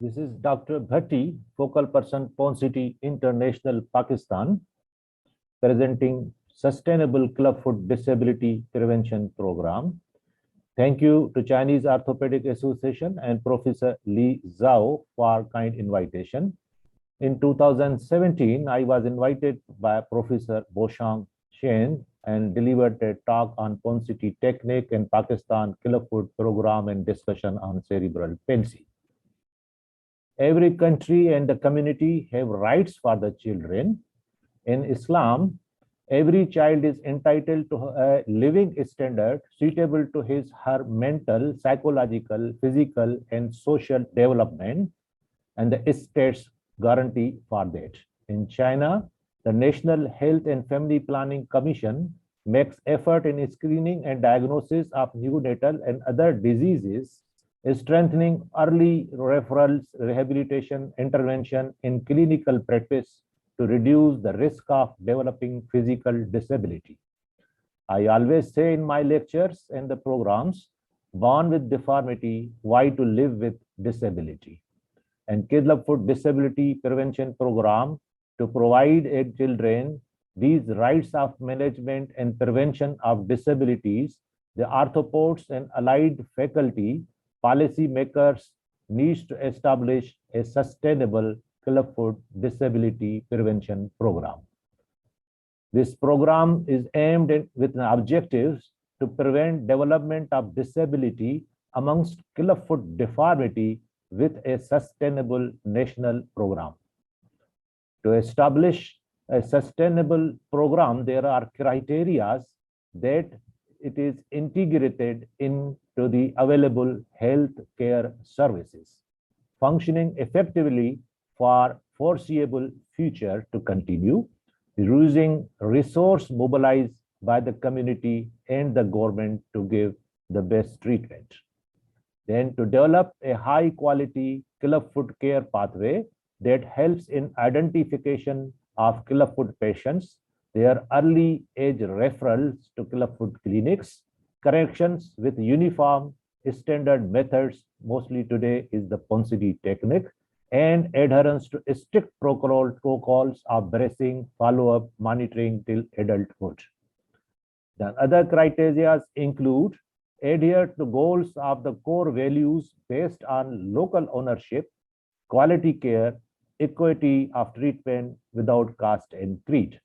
This is Dr. Bhatti, focal person, Pond City International, Pakistan, presenting Sustainable Clubfoot Disability Prevention Program. Thank you to Chinese Orthopedic Association and Professor Li Zhao for kind invitation. In 2017, I was invited by Professor Boshang Chen and delivered a talk on Pond City technique in Pakistan Clubfoot program and discussion on cerebral palsy. Every country and the community have rights for the children. In Islam, every child is entitled to a living standard suitable to her mental, psychological, physical, and social development, and the states guarantee for that. In China, the National Health and Family Planning Commission makes effort in screening and diagnosis of neonatal and other diseases, strengthening early referrals, rehabilitation, intervention in clinical practice to reduce the risk of developing physical disability. I always say in my lectures and the programs, born with deformity, why to live with disability? And Clubfoot Disability Prevention Program to provide children these rights of management and prevention of disabilities, the orthopods and allied faculty, policy makers needs to establish a sustainable Clubfoot Disability Prevention Program. This program is aimed at, with objectives to prevent development of disability amongst clubfoot deformity with a sustainable national program. To establish a sustainable program, there are criteria that it is integrated into the available health care services, functioning effectively for foreseeable future to continue, using resource mobilized by the community and the government to give the best treatment. Then to develop a high quality clubfoot care pathway that helps in identification of clubfoot patients, their early age referrals to clubfoot clinics, corrections with uniform standard methods, mostly today is the Pond City technique, and adherence to strict protocols of bracing, follow-up, monitoring till adulthood. The other criteria include adhere to goals of the core values based on local ownership, quality care, equity of treatment without caste and creed,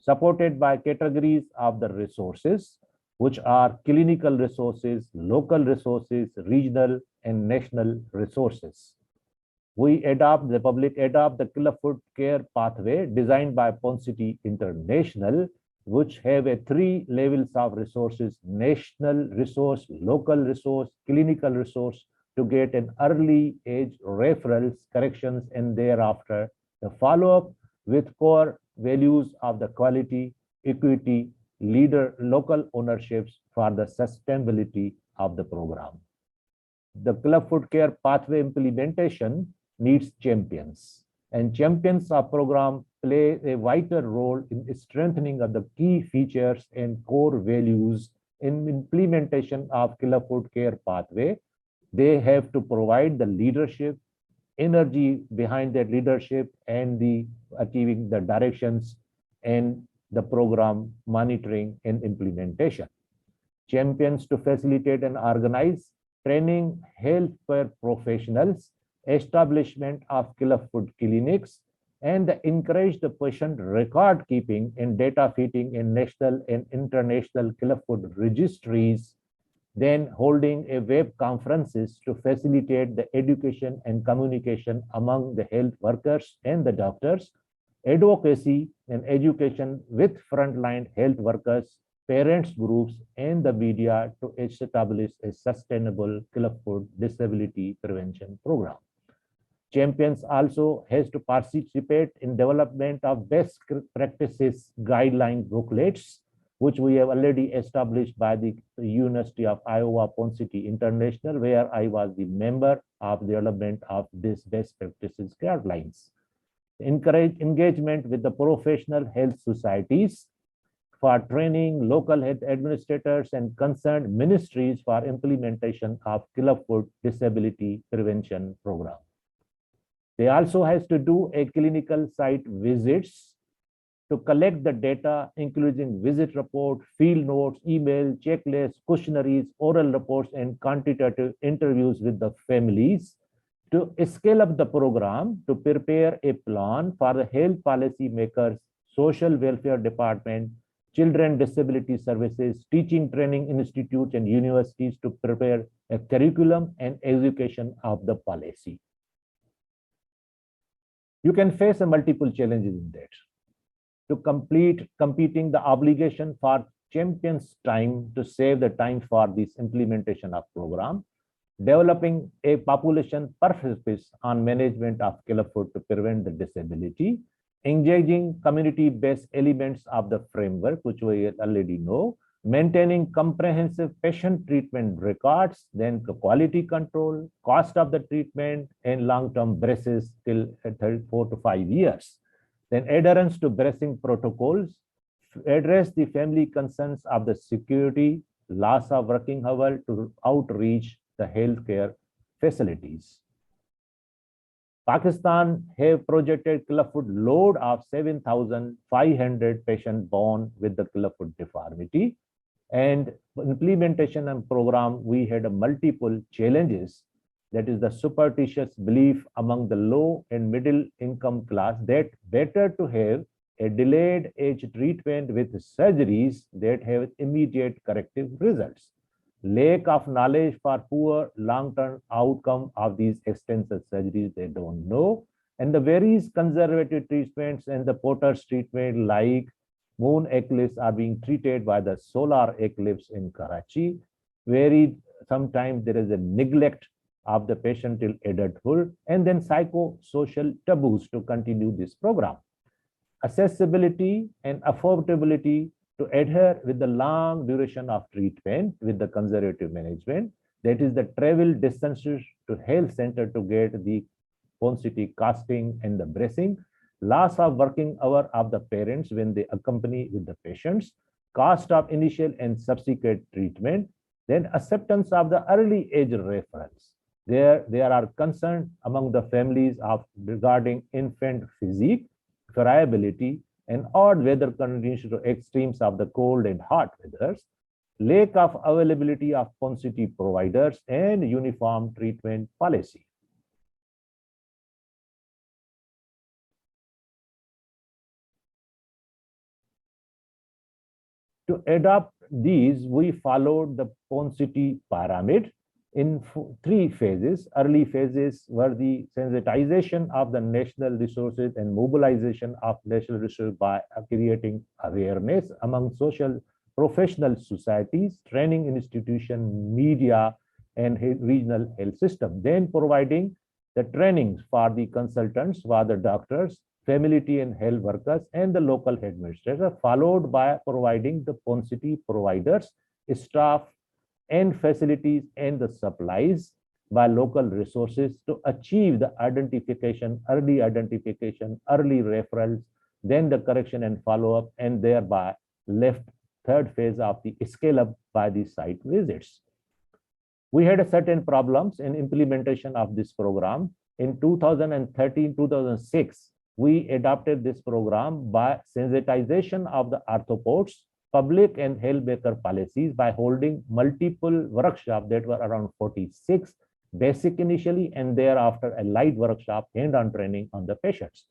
supported by categories of the resources, which are clinical resources, local resources, regional and national resources. The public adopt the clubfoot care pathway designed by Pond City International, which have a 3 levels of resources: national resource, local resource, clinical resource, to get an early age referrals, corrections, and thereafter the follow-up with core values of the quality, equity, local ownerships for the sustainability of the program. The clubfoot care pathway implementation needs champions, and champions of program play a vital role in strengthening of the key features and core values in implementation of clubfoot care pathway. They have to provide the leadership, energy behind that leadership, and the achieving the directions and the program monitoring and implementation. Champions to facilitate and organize training healthcare professionals, establishment of clubfoot clinics, and encourage the patient record keeping and data feeding in national and international clubfoot registries, then holding a web conferences to facilitate the education and communication among the health workers and the doctors, advocacy and education with frontline health workers, parents groups, and the media to establish a sustainable clubfoot disability prevention program. Champions also has to participate in development of best practices guideline booklets, which we have already established by the University of Iowa Pond City International, where I was the member of the development of this best practices guidelines. Encourage engagement with the professional health societies for training local health administrators and concerned ministries for implementation of clubfoot disability prevention program. They also has to do a clinical site visits to collect the data, including visit report, field notes, email, checklists, questionnaires, oral reports, and quantitative interviews with the families to scale up the program to prepare a plan for the health policy makers, social welfare department, children disability services, teaching training institutes and universities to prepare a curriculum and execution of the policy. You can face multiple challenges in that. To competing the obligation for champions time to save the time for this implementation of program, developing a population purpose on management of killer food to prevent the disability, engaging community-based elements of the framework, which we already know, maintaining comprehensive patient treatment records, then the quality control, cost of the treatment, and long-term braces till 4 to 5 years. Then adherence to bracing protocols, address the family concerns of the security, loss of working hour to outreach the healthcare facilities. Pakistan have projected killer food load of 7,500 patients born with the killer food deformity. And implementation and program, we had multiple challenges. That is the superstitious belief among the low and middle income class that better to have a delayed age treatment with surgeries that have immediate corrective results. Lack of knowledge for poor long-term outcome of these extensive surgeries, they don't know. And the various conservative treatments and the Potter's treatment like moon eclipse are being treated by the solar eclipse in Karachi. Sometimes there is a neglect of the patient till adulthood, and then psychosocial taboos to continue this program. Accessibility and affordability to adhere with the long duration of treatment with the conservative management, that is the travel distances to health center to get the Ponseti casting and the bracing, loss of working hour of the parents when they accompany with the patients, cost of initial and subsequent treatment, then acceptance of the early age referrals. There are concerns among the families regarding infant physique, variability, and odd weather conditions to extremes of the cold and hot weathers, lack of availability of Ponseti providers, and uniform treatment policy. To adopt these, we followed the Ponseti pyramid in 3 phases. Early phases were the sensitization of the national resources and mobilization of national resources by creating awareness among social professional societies, training institutions, media, and regional health system. Then providing the trainings for the consultants, for the doctors, family and health workers, and the local administrator, followed by providing the Ponseti providers, staff, and facilities and the supplies by local resources to achieve the identification, early referrals, then the correction and follow-up, and thereby left 3rd phase of the scale up by the site visits. We had certain problems in implementation of this program. In 2013-2006, we adopted this program by sensitization of the orthopods, public and health maker policies by holding multiple workshops that were around 46, basic initially, and thereafter a light workshop, hand-on training on the patients.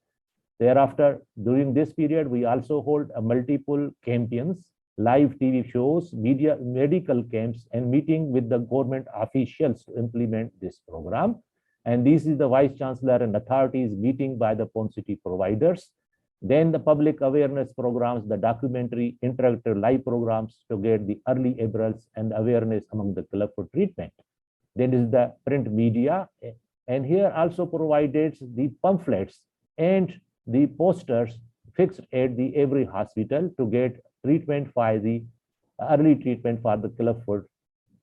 Thereafter, during this period, we also hold multiple campaigns, live TV shows, medical camps, and meeting with the government officials to implement this program. And this is the Vice Chancellor and authorities meeting by the Ponseti providers. Then the public awareness programs, the documentary, interactive live programs to get the early Abrils and awareness among the killer food treatment. Then is the print media, and here also provided the pamphlets and the posters fixed at the every hospital to get treatment for the early treatment for the killer food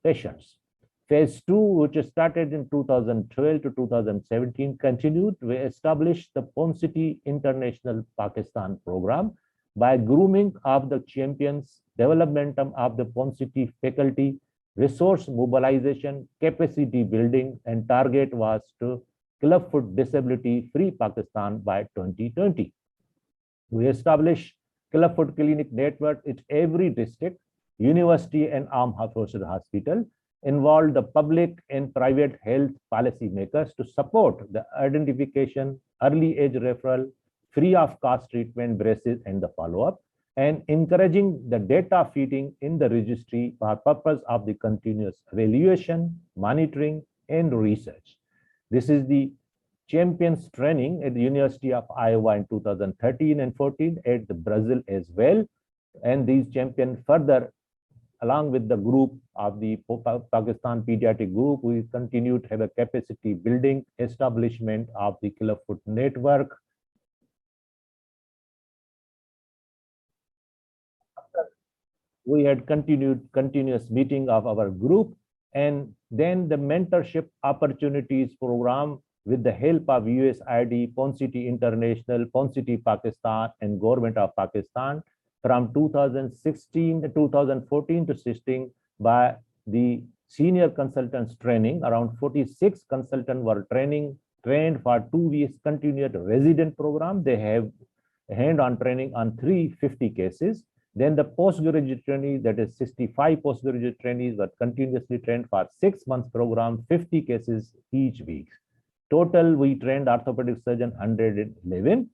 patients. Phase 2, which started in 2012 to 2017, continued to establish the Ponseti International Pakistan program by grooming of the champions, development of the Ponseti faculty, resource mobilization, capacity building, and target was to Clubfoot Disability Free Pakistan by 2020. We established Clubfoot Clinic network in every district, university and armed forces hospital, involved the public and private health policy makers to support the identification, early age referral, free of cost treatment braces and the follow-up, and encouraging the data feeding in the registry for purpose of the continuous evaluation, monitoring, and research. This is the champions training at the University of Iowa in 2013 and 14, at the Brazil as well. And these champions further, along with the group of the Pakistan Pediatric Group, we continue to have a capacity building establishment of the Clubfoot network. We had continuous meeting of our group, and then the mentorship opportunities program with the help of USAID, Ponsity International, Ponsity Pakistan, and Government of Pakistan from 2016 to 2014 to 16 by the senior consultants training. Around 46 consultants were trained for 2 weeks continuous resident program. They have hand-on training on 350 cases. Then the postgraduate trainees, that is 65 postgraduate trainees, were continuously trained for 6 months program, 50 cases each week. Total, we trained orthopedic surgeon 111.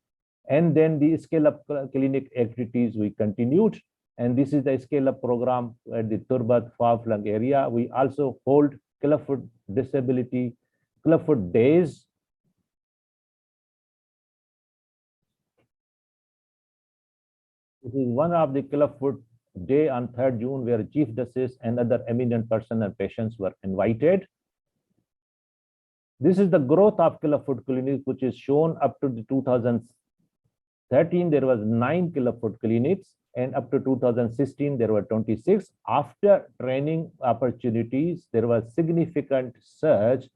And then the scale-up clinic activities we continued. And this is the scale-up program at the Turbat far-flung area. We also hold Clubfoot Disability, Clubfoot Days. This is one of the Clubfoot Day on 3rd June, where Chief Justice and other eminent persons and patients were invited. This is the growth of Clubfoot Clinic, which is shown up to the 2013. There was 9 Clubfoot clinics, and up to 2016 there were 26. After training opportunities, there was significant surge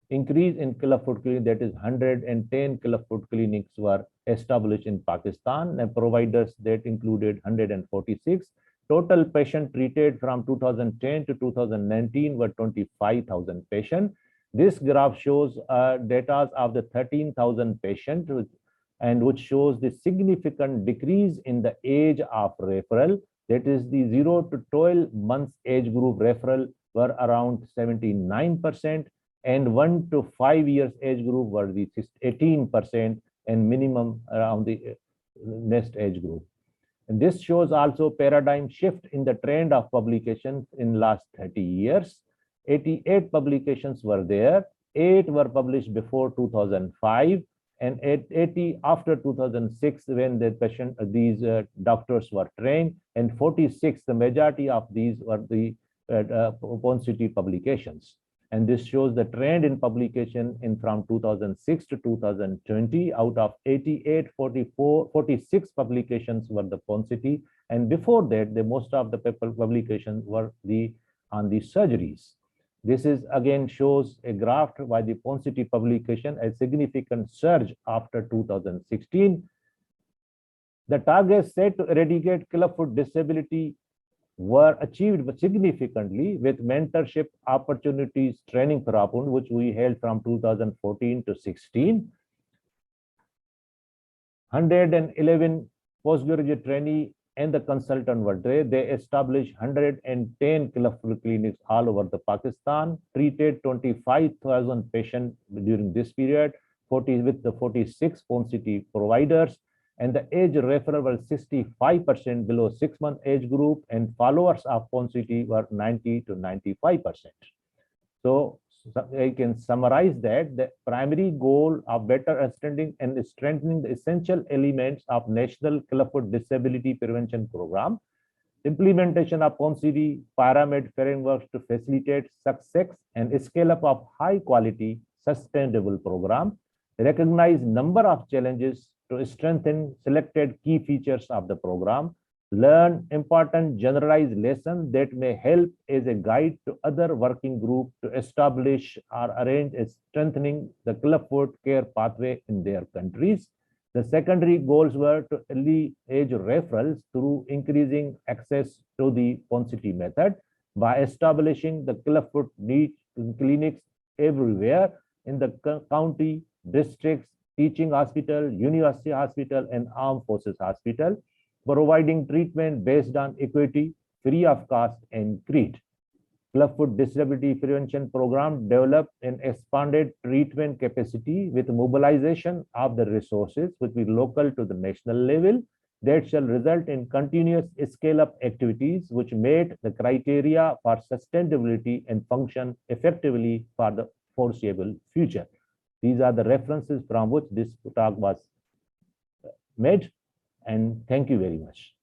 increase in Clubfoot clinic. That is 110 Clubfoot clinics were established in Pakistan, and providers that included 146. Total patient treated from 2010 to 2019 were 25,000 patients. This graph shows data of the 13,000 patients, and which shows the significant decrease in the age of referral. That is the 0 to 12 months age group referral were around 79%, and 1 to 5 years age group were the 18%, and minimum around the next age group. And this shows also paradigm shift in the trend of publications in last 30 years. 88 publications were there. 8 were published before 2005, and 80 after 2006, when these doctors were trained, and 46, the majority of these were the Ponsity publications. And this shows the trend in publication in from 2006 to 2020. Out of 88, 46 publications were the Ponsity, and before that, the most of the publications were on the surgeries. This is again shows a graph by the Ponsity publication, a significant surge after 2016. The targets set to eradicate Clubfoot disability were achieved significantly with mentorship opportunities training program, which we held from 2014 to 16. 111 postgraduate trainee and the consultant were there. They established 110 Clubfoot clinics all over the Pakistan, treated 25,000 patients during this period, with the 46 Ponsity providers, and the age referral was 65% below 6-month age group, and followers of Ponsity were 90 to 95%. So I can summarize that the primary goal of better understanding and strengthening the essential elements of National Clubfoot Disability Prevention Program, implementation of Ponsity pyramid frameworks to facilitate success and scale up of high quality sustainable program, recognize number of challenges to strengthen selected key features of the program, learn important generalized lessons that may help as a guide to other working groups to establish or arrange a strengthening the Clubfoot care pathway in their countries. The secondary goals were to early age referrals through increasing access to the Ponsity method by establishing the Clubfoot niche clinics everywhere in the county districts, teaching hospital, university hospital, and armed forces hospital, providing treatment based on equity, free of cost, and creed. Clubfoot Disability Prevention Program developed an expanded treatment capacity with mobilization of the resources which be local to the national level that shall result in continuous scale-up activities which meet the criteria for sustainability and function effectively for the foreseeable future. These are the references from which this talk was made, and thank you very much.